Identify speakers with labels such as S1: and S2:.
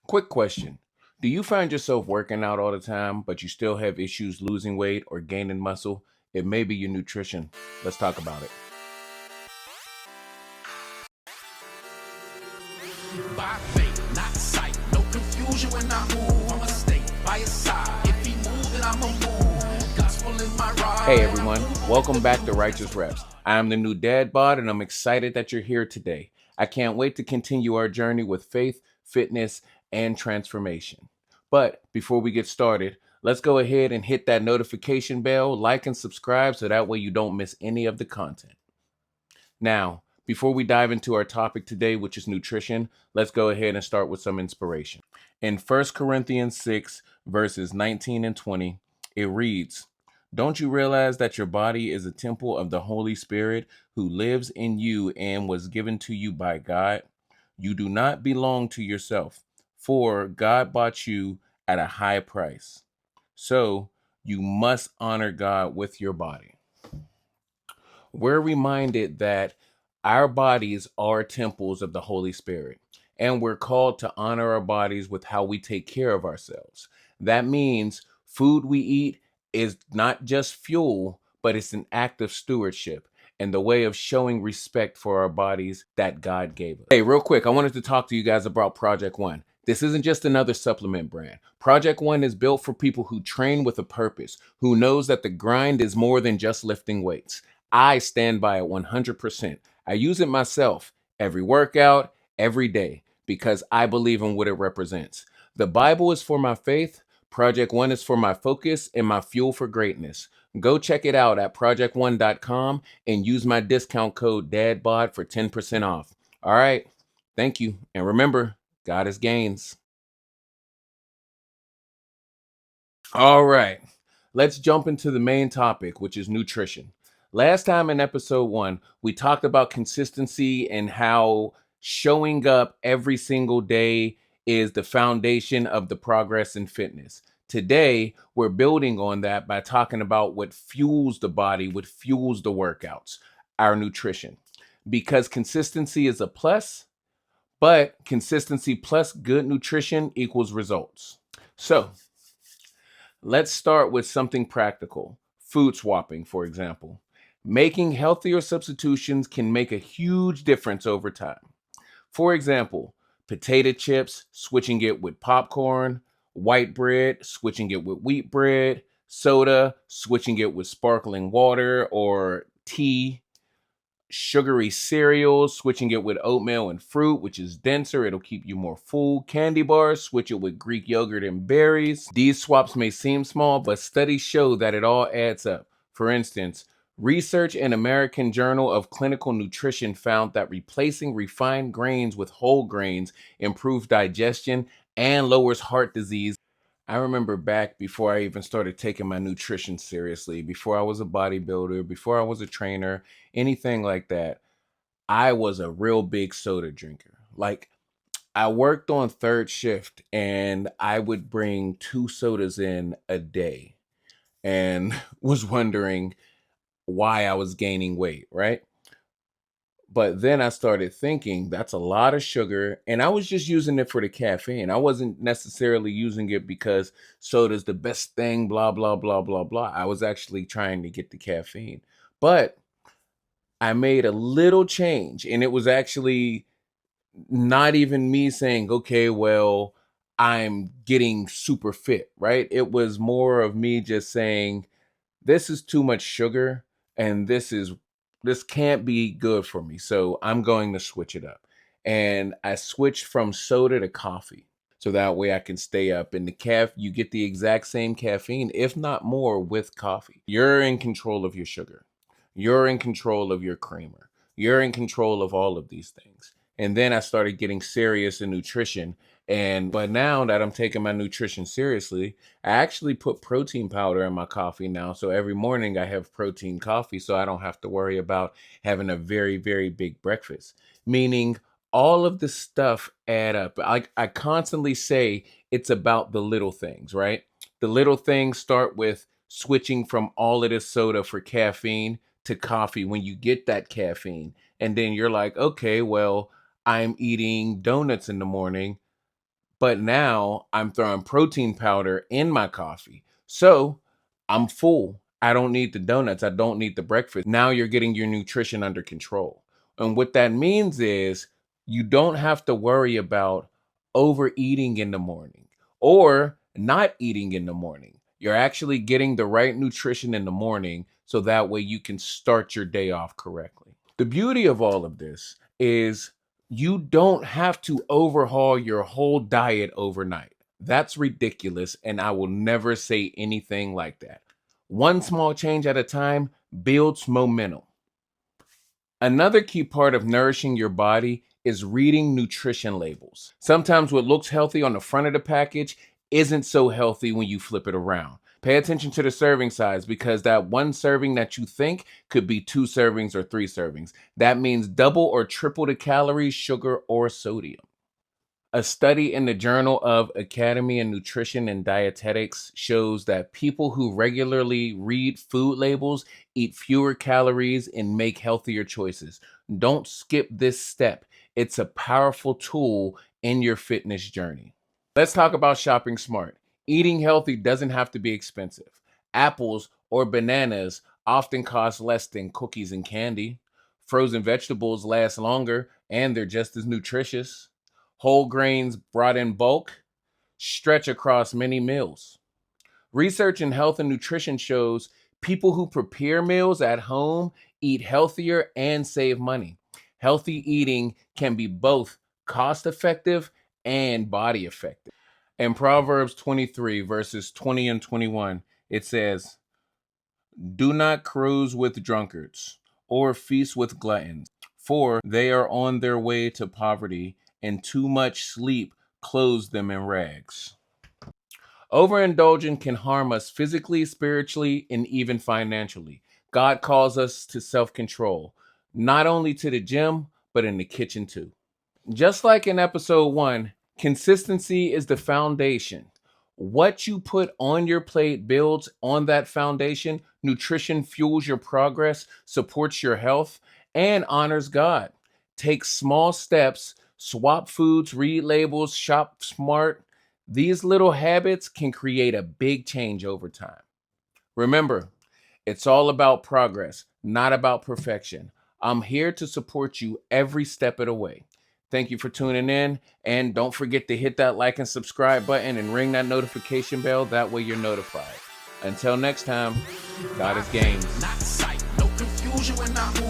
S1: Quick question. Do you find yourself working out all the time, but you still have issues losing weight or gaining muscle? It may be your nutrition. Let's talk about it.
S2: By faith, not sight. No confusion when I move. I'ma stay by your side. If he move, then I'ma move. Gospel in my ride.
S1: Hey everyone, welcome back to Righteous Reps. I'm the new dad bod and I'm excited that you're here today. I can't wait to continue our journey with faith, fitness, and transformation. But before we get started, let's go ahead and hit that notification bell, like and subscribe so that way you don't miss any of the content. Now, before we dive into our topic today, which is nutrition, let's go ahead and start with some inspiration. In 1 Corinthians 6, verses 19 and 20, it reads, "Don't you realize that your body is a temple of the Holy Spirit who lives in you and was given to you by God? You do not belong to yourself, for God bought you at a high price. So you must honor God with your body." We're reminded that our bodies are temples of the Holy Spirit, and we're called to honor our bodies with how we take care of ourselves. That means food we eat is not just fuel, but it's an act of stewardship and the way of showing respect for our bodies that God gave us. Hey, real quick, I wanted to talk to you guys about Project One. This isn't just another supplement brand. Project One is built for people who train with a purpose, who knows that the grind is more than just lifting weights. I stand by it 100%. I use it myself every workout, every day, because I believe in what it represents. The Bible is for my faith, Project One is for my focus and my fuel for greatness. Go check it out at project1.com and use my discount code DADBOD for 10% off. All right, thank you. And remember, God is gains. All right, let's jump into the main topic, which is nutrition. Last time in episode 1, we talked about consistency and how showing up every single day is the foundation of the progress in fitness. Today, we're building on that by talking about what fuels the body, what fuels the workouts, our nutrition. Because consistency is a plus, but consistency plus good nutrition equals results. So, let's start with something practical. Food swapping, for example. Making healthier substitutions can make a huge difference over time. For example, potato chips, switching it with popcorn, white bread, switching it with wheat bread, soda, switching it with sparkling water or tea, sugary cereals, switching it with oatmeal and fruit, which is denser, it'll keep you more full. Candy bars, switch it with Greek yogurt and berries. These swaps may seem small, but studies show that it all adds up. For instance, research in American Journal of Clinical Nutrition found that replacing refined grains with whole grains improves digestion and lowers heart disease. I remember back before I even started taking my nutrition seriously, before I was a bodybuilder, before I was a trainer, anything like that, I was a real big soda drinker. Like, I worked on third shift and I would bring 2 sodas in a day and was wondering why I was gaining weight, right? But then I started thinking that's a lot of sugar, and I was just using it for the caffeine. I wasn't necessarily using it because soda's the best thing, blah, blah, blah, blah, blah. I was actually trying to get the caffeine. But I made a little change, and it was actually not even me saying, okay, well, I'm getting super fit, right? It was more of me just saying, this is too much sugar and this can't be good for me. So I'm going to switch it up. And I switched from soda to coffee. So that way I can stay up. And you get the exact same caffeine, if not more, with coffee. You're in control of your sugar. You're in control of your creamer. You're in control of all of these things. And then I started getting serious in nutrition. But now that I'm taking my nutrition seriously, I actually put protein powder in my coffee now. So every morning I have protein coffee so I don't have to worry about having a very, very big breakfast. Meaning all of the stuff add up. I constantly say it's about the little things, right? The little things start with switching from all of this soda for caffeine to coffee when you get that caffeine. And then you're like, okay, well, I'm eating donuts in the morning, But now I'm throwing protein powder in my coffee. So I'm full. I don't need the donuts. I don't need the breakfast. Now you're getting your nutrition under control. And what that means is you don't have to worry about overeating in the morning or not eating in the morning. You're actually getting the right nutrition in the morning so that way you can start your day off correctly. The beauty of all of this is you don't have to overhaul your whole diet overnight. That's ridiculous, and I will never say anything like that. One small change at a time builds momentum. Another key part of nourishing your body is reading nutrition labels. Sometimes what looks healthy on the front of the package isn't so healthy when you flip it around. Pay attention to the serving size because that one serving that you think could be 2 servings or 3 servings. That means double or triple the calories, sugar, or sodium. A study in the Journal of Academy and Nutrition and Dietetics shows that people who regularly read food labels eat fewer calories and make healthier choices. Don't skip this step. It's a powerful tool in your fitness journey. Let's talk about shopping smart. Eating healthy doesn't have to be expensive. Apples or bananas often cost less than cookies and candy. Frozen vegetables last longer and they're just as nutritious. Whole grains brought in bulk stretch across many meals. Research in health and nutrition shows people who prepare meals at home eat healthier and save money. Healthy eating can be both cost effective and body effective. In Proverbs 23, verses 20 and 21, it says, "Do not cruise with drunkards or feast with gluttons, for they are on their way to poverty, and too much sleep clothes them in rags." Overindulgence can harm us physically, spiritually, and even financially. God calls us to self control, not only to the gym, but in the kitchen too. Just like in episode 1, consistency is the foundation. What you put on your plate builds on that foundation. Nutrition fuels your progress, supports your health, and honors God. Take small steps, swap foods, read labels, shop smart. These little habits can create a big change over time. Remember, it's all about progress, not about perfection. I'm here to support you every step of the way. Thank you for tuning in, and don't forget to hit that like and subscribe button and ring that notification bell. That way you're notified. Until next time, God is games.
S2: Not sight, no confusion when I move.